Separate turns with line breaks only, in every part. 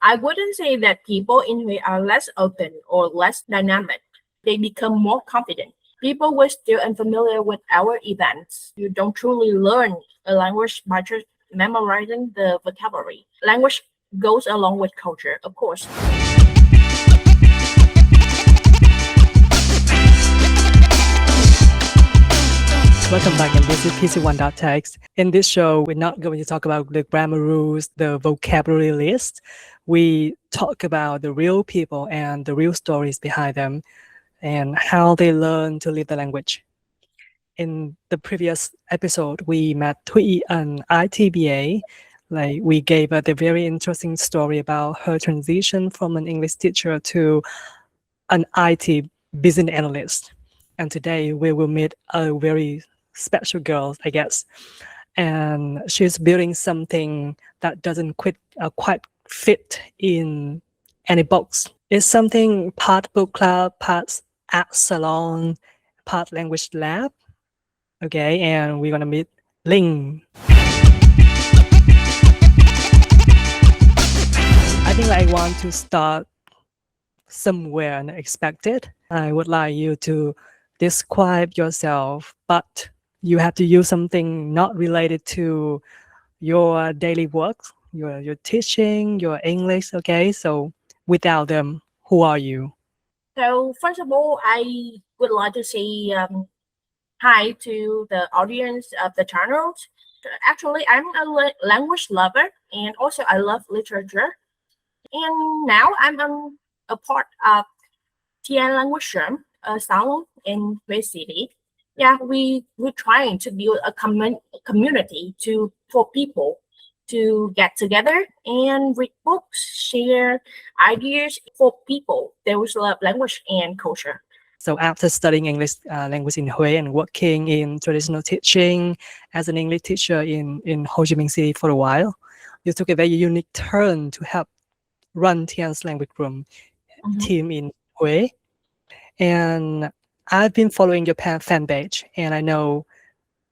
I wouldn't say that people in Hue are less open or less dynamic. They become more confident. People were still unfamiliar with our events. You don't truly learn a language by just memorizing the vocabulary. Language goes along with culture, of course.
Welcome back, and this is PC1.text. In this show, we're not going to talk about the grammar rules, the vocabulary list. We talk about the real people and the real stories behind them and how they learn to live the language. In the previous episode, we met Thuy, an ITBA. We gave her the very interesting story about her transition from an English teacher to an IT business analyst. And today we will meet a very special girl, I guess. And she's building something that doesn't quite fit in any box. It's something part book club, part art salon, part language lab. Okay, and we're gonna meet Linh. I think I want to start somewhere unexpected. I would like you to describe yourself, but you have to use something not related to your daily work, your teaching, your English, okay? So without them, who are you?
So first of all, I would like to say hi to the audience of the channel. Actually, I'm a language lover, and also I love literature. And now I'm a part of TN Language Room, a salon in Hue City. Yeah, we're trying to build a community for people to get together and read books, share ideas for people that love language and culture.
So after studying English language in Hue and working in traditional teaching as an English teacher in Ho Chi Minh City for a while, you took a very unique turn to help run TN's language room team in Hue. And I've been following your fan page, and I know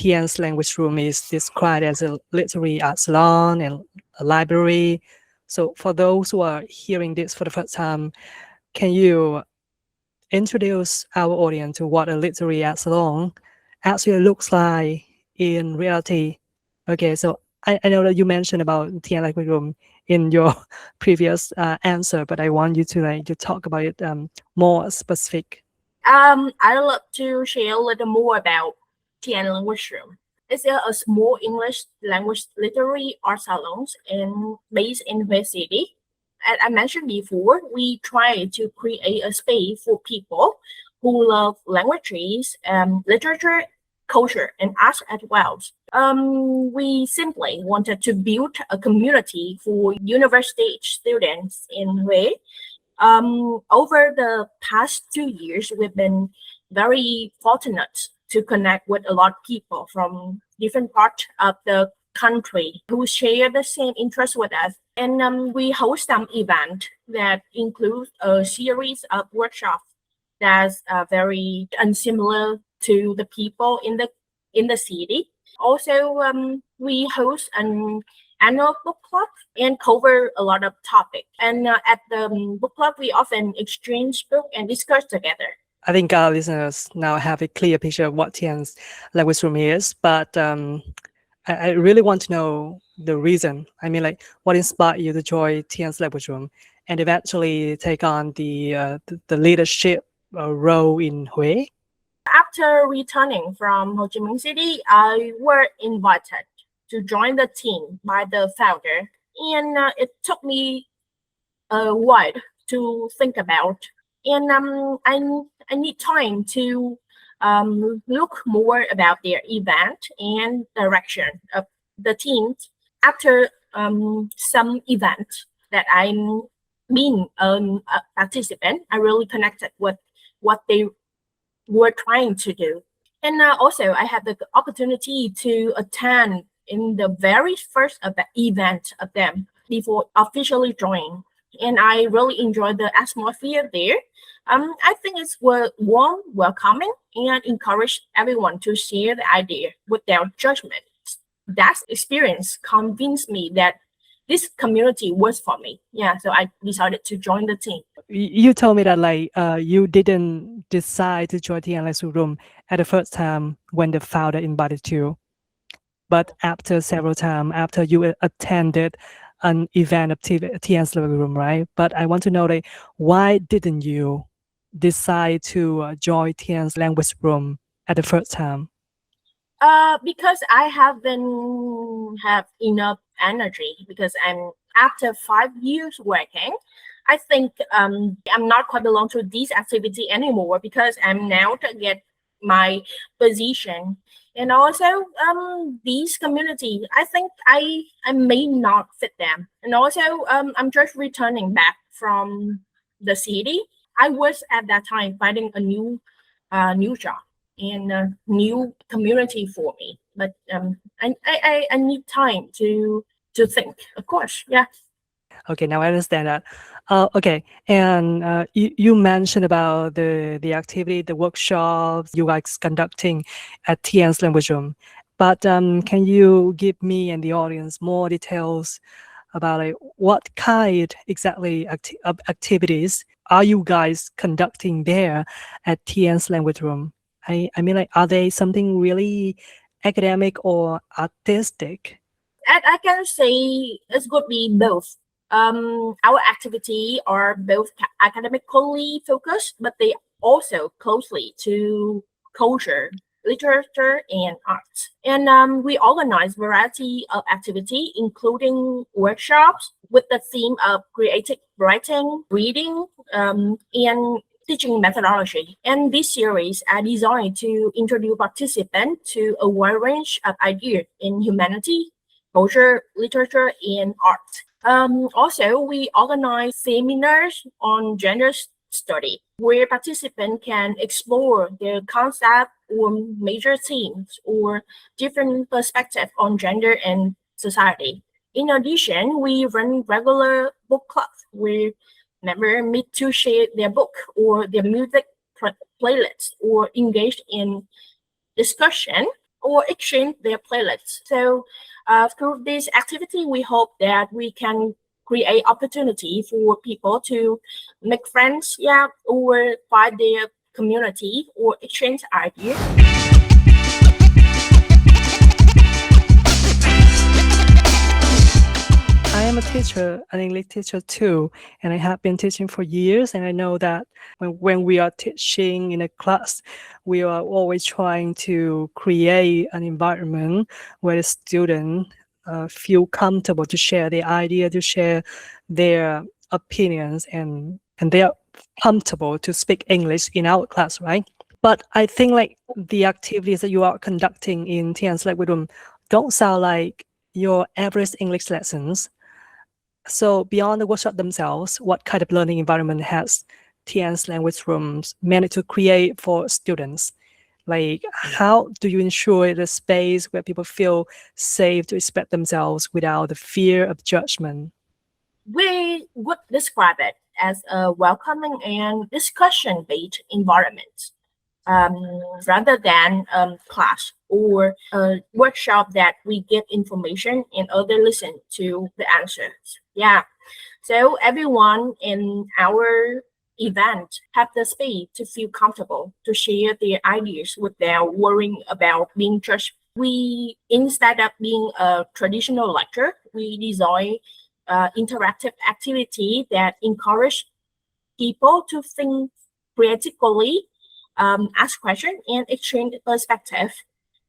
TN's language room is described as a literary art salon and a library. So for those who are hearing this for the first time, can you introduce our audience to what a literary art salon actually looks like in reality? Okay, so I know that you mentioned about TN language room in your previous answer, but I want you to talk about it more specific.
I'd love to share a little more about TN Language Room. It's a small English language literary art salon based in Hue City. As I mentioned before, we try to create a space for people who love languages, literature, culture, and arts as well. We simply wanted to build a community for university students in Hue. Over the past 2 years, we've been very fortunate to connect with a lot of people from different parts of the country who share the same interest with us. And we host some event that includes a series of workshops that's very unsimilar to the people in the city. Also, we host an annual book club and cover a lot of topics. And at the book club, we often exchange books and discuss together.
I think our listeners now have a clear picture of what TN's language room is, but I really want to know the reason. I mean, what inspired you to join TN's language room and eventually take on the leadership role in Hue?
After returning from Ho Chi Minh City, I was invited to join the team by the founder, and it took me a while to think about. And I need time to look more about their event and direction of the team. After some events that I'm being a participant, I really connected with what they were trying to do. And also, I had the opportunity to attend in the very first event of them before officially joining. And I really enjoyed the atmosphere there. I think it's warm, welcoming, and encouraged everyone to share the idea without judgment. That experience convinced me that this community was for me. Yeah, so I decided to join the team.
You told me that you didn't decide to join the analysis room at the first time when the founder invited you, but after several times, after you attended an event of TN's living room, right? But I want to know why didn't you decide to join TN's language room at the first time?
Because I haven't have enough energy because after 5 years working, I think I'm not quite belong to this activity anymore because I'm now to get my position. And also these community, I think I may not fit them. And also I'm just returning back from the city. I was at that time finding a new job and a new community for me. But I need time to think, of course. Yeah.
Okay, now I understand that. Okay, and you mentioned about the activity, the workshops you guys conducting at TN's language room. But can you give me and the audience more details about what kind exactly of activities are you guys conducting there at TN's language room? I mean, are they something really academic or artistic?
I can say it could be both. Our activity are both academically focused, but they also closely to culture, literature, and art. And we organize variety of activity, including workshops with the theme of creative writing, reading, and teaching methodology. And this series are designed to introduce participants to a wide range of ideas in humanity, culture, literature, and art. Also, we organize seminars on gender study where participants can explore their concept or major themes or different perspectives on gender and society. In addition, we run regular book clubs where members meet to share their book or their music playlist or engage in discussion or exchange their playlists. So through this activity, we hope that we can create opportunity for people to make friends, yeah, or find their community or exchange ideas.
I am a teacher, an English teacher too, and I have been teaching for years. And I know that when we are teaching in a class, we are always trying to create an environment where the student feel comfortable to share their idea, to share their opinions, and they are comfortable to speak English in our class, right? But I think the activities that you are conducting in TN's language room don't sound like your average English lessons. So beyond the workshop themselves, what kind of learning environment has TN's language rooms managed to create for students? How do you ensure the space where people feel safe to express themselves without the fear of judgment?
We would describe it as a welcoming and discussion-based environment. Rather than class or a workshop that we get information and other listen to the answers. Yeah. So everyone in our event have the space to feel comfortable to share their ideas without worrying about being judged. We, instead of being a traditional lecture, we design interactive activity that encourage people to think creatively, ask questions, and exchange perspective.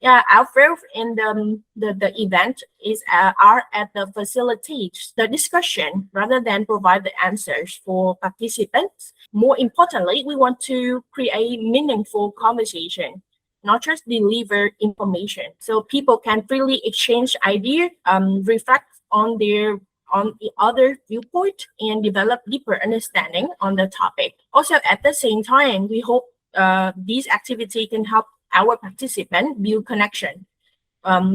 Yeah, our role in the event is are at the facilitates the discussion rather than provide the answers for participants. More importantly, we want to create meaningful conversation, not just deliver information, so people can freely exchange ideas, reflect on the other viewpoint, and develop deeper understanding on the topic. Also, at the same time, we hope these activity can help our participants build connection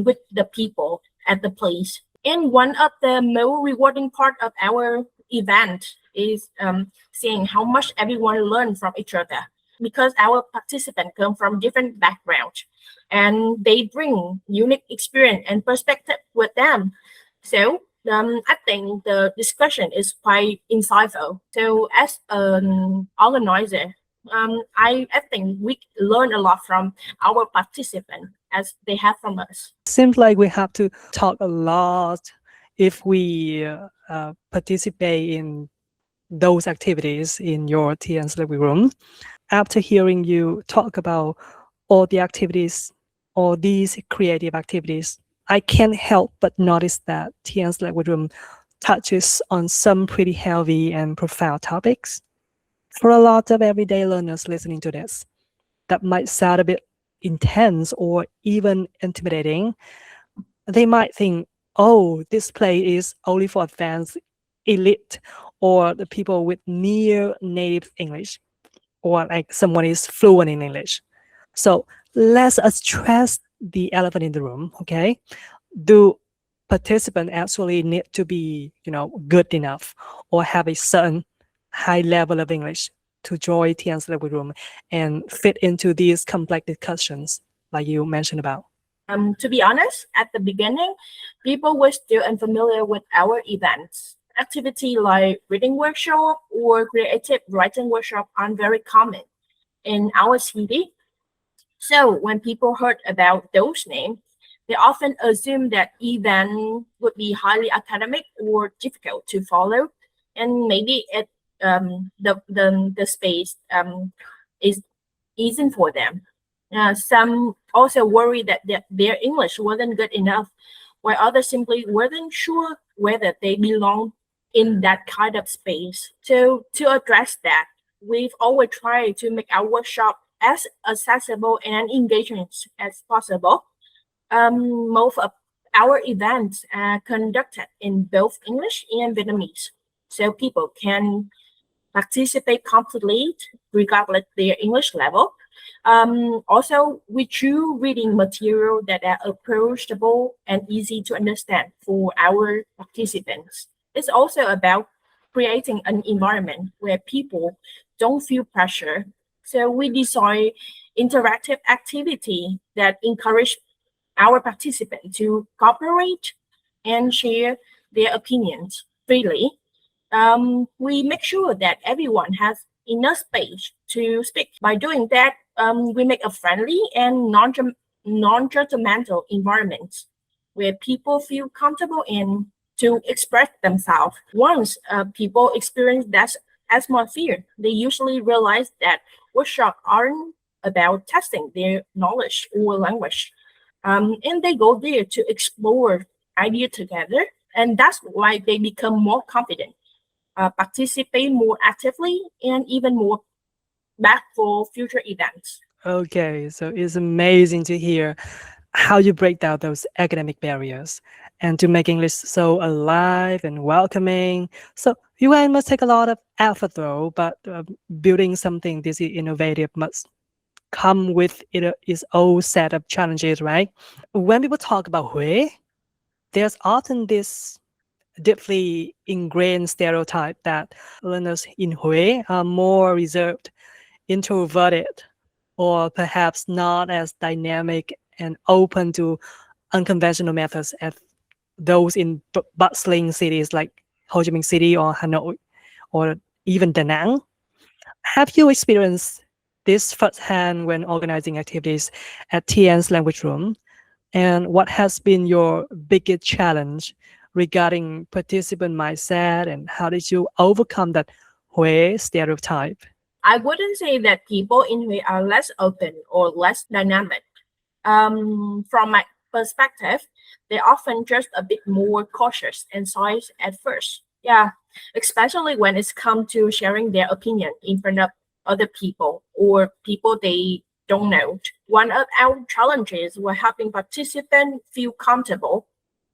with the people at the place. And one of the most rewarding part of our event is seeing how much everyone learns from each other, because our participants come from different backgrounds and they bring unique experience and perspective with them. So I think the discussion is quite insightful. So as an organizer, I think we learn a lot from our participants as they have from us.
Seems like we have to talk a lot if we participate in those activities in your TN's living room. After hearing you talk about all the activities, all these creative activities, I can't help but notice that TN's living room touches on some pretty heavy and profound topics. For a lot of everyday learners listening to this, that might sound a bit intense or even intimidating. They might think, oh, this play is only for advanced elite or the people with near native English, or like someone is fluent in English. So let's address the elephant in the room, okay? Do participants actually need to be, good enough or have a certain high level of English to join TN's living room and fit into these complex discussions like you mentioned about?
To be honest, at the beginning, people were still unfamiliar with our events. Activity like reading workshop or creative writing workshop aren't very common in our city. So when people heard about those names, they often assume that event would be highly academic or difficult to follow, and maybe the space isn't for them. Some also worry that their English wasn't good enough, while others simply weren't sure whether they belong in that kind of space. So to address that, we've always tried to make our workshop as accessible and engaging as possible. Most of our events are conducted in both English and Vietnamese, so people can participate completely regardless their English level. Also, we choose reading material that are approachable and easy to understand for our participants. It's also about creating an environment where people don't feel pressure. So we design interactive activity that encourage our participants to cooperate and share their opinions freely. We make sure that everyone has enough space to speak. By doing that, we make a friendly and non-judgmental environment where people feel comfortable and to express themselves. Once people experience that atmosphere, they usually realize that workshops aren't about testing their knowledge or language. And they go there to explore ideas together, and that's why they become more confident, participate more actively, and even more back for future events.
Okay, so it's amazing to hear how you break down those academic barriers and to make English so alive and welcoming. So you guys must take a lot of effort though, but building something this innovative must come with its own set of challenges, right? When people talk about Huế, there's often this deeply ingrained stereotype that learners in Huế are more reserved, introverted, or perhaps not as dynamic and open to unconventional methods as those in bustling cities like Ho Chi Minh City or Hanoi or even Da Nang. Have you experienced this firsthand when organizing activities at TN's language room? And what has been your biggest challenge regarding participant mindset, and how did you overcome that Huế stereotype?
I wouldn't say that people in Hue are less open or less dynamic. From my perspective, they're often just a bit more cautious and shy at first. Yeah, especially when it's come to sharing their opinion in front of other people or people they don't know. One of our challenges was helping participants feel comfortable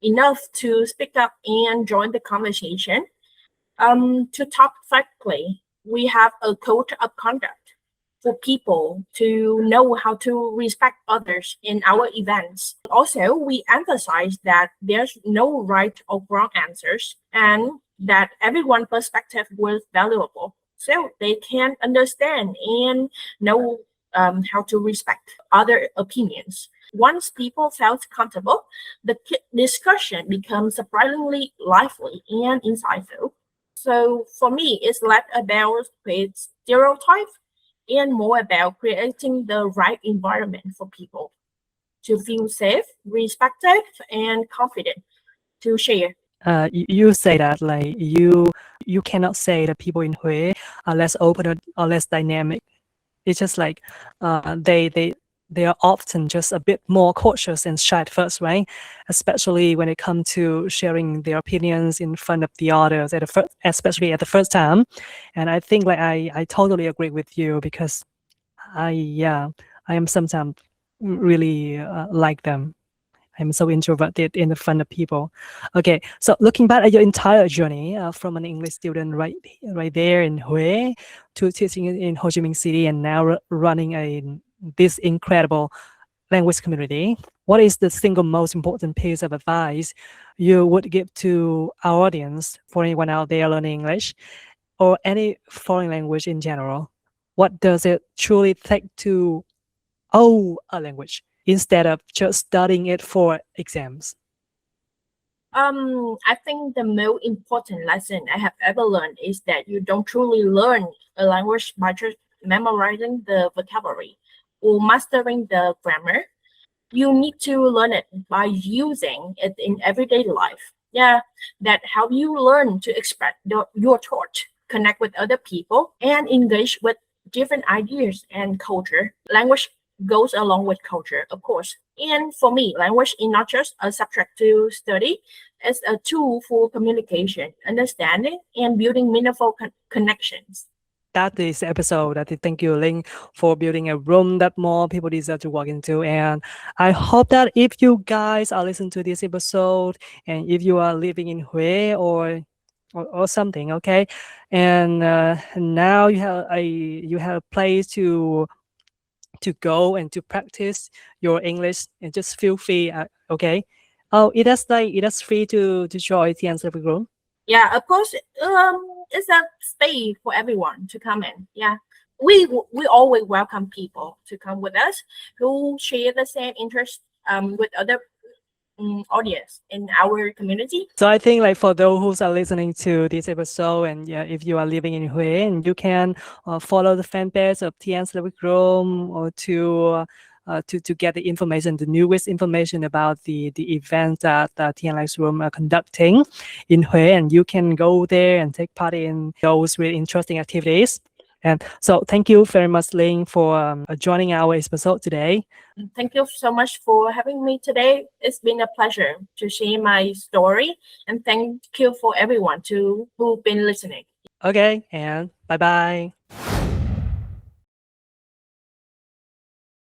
enough to speak up and join the conversation. To talk frankly, we have a code of conduct for people to know how to respect others in our events. Also, we emphasize that there's no right or wrong answers and that everyone's perspective was valuable so they can understand and know how to respect other opinions. once people felt comfortable, the discussion becomes surprisingly lively and insightful. So for me, it's less about with stereotypes and more about creating the right environment for people to feel safe, respected, and confident to share.
You say that like you cannot say that people in Hue are less open or less dynamic. It's just like they are often just a bit more cautious and shy at first, right? Especially when it comes to sharing their opinions in front of the others especially at the first time. And I think like I totally agree with you because I am sometimes really like them. I'm so introverted in the front of people. Okay, so looking back at your entire journey from an English student right there in Hue to teaching in Ho Chi Minh City and now running this incredible language community, what is the single most important piece of advice you would give to our audience for anyone out there learning English or any foreign language in general? What does it truly take to own a language instead of just studying it for exams?
I think the most important lesson I have ever learned is that you don't truly learn a language by just memorizing the vocabulary or mastering the grammar. You need to learn it by using it in everyday life. Yeah, that how you learn to express your thought, connect with other people, and engage with different ideas and culture. Language goes along with culture, of course. And for me, language is not just a subject to study, it's a tool for communication, understanding, and building meaningful connections.
That is the episode. I thank you, Ling, for building a room that more people deserve to walk into. And I hope that if you guys are listening to this episode and if you are living in Hue or something, okay, and now you have a place to go and to practice your English and just feel free. Okay. Oh, it is free to join the answer room.
Yeah, of course, it's a space for everyone to come in. Yeah, we always welcome people to come with us who share the same interest with other audience in our community.
So I think like for those who are listening to this episode, and yeah, if you are living in Hue, and you can follow the fan page of Tian Slavic Room or to get the information, the newest information about the event that Tian Slavic Room are conducting in Hue, and you can go there and take part in those really interesting activities. And so thank you very much, Ling, for joining our episode today.
Thank you so much for having me today. It's been a pleasure to share my story, and thank you for everyone who've been listening.
Okay, and bye bye.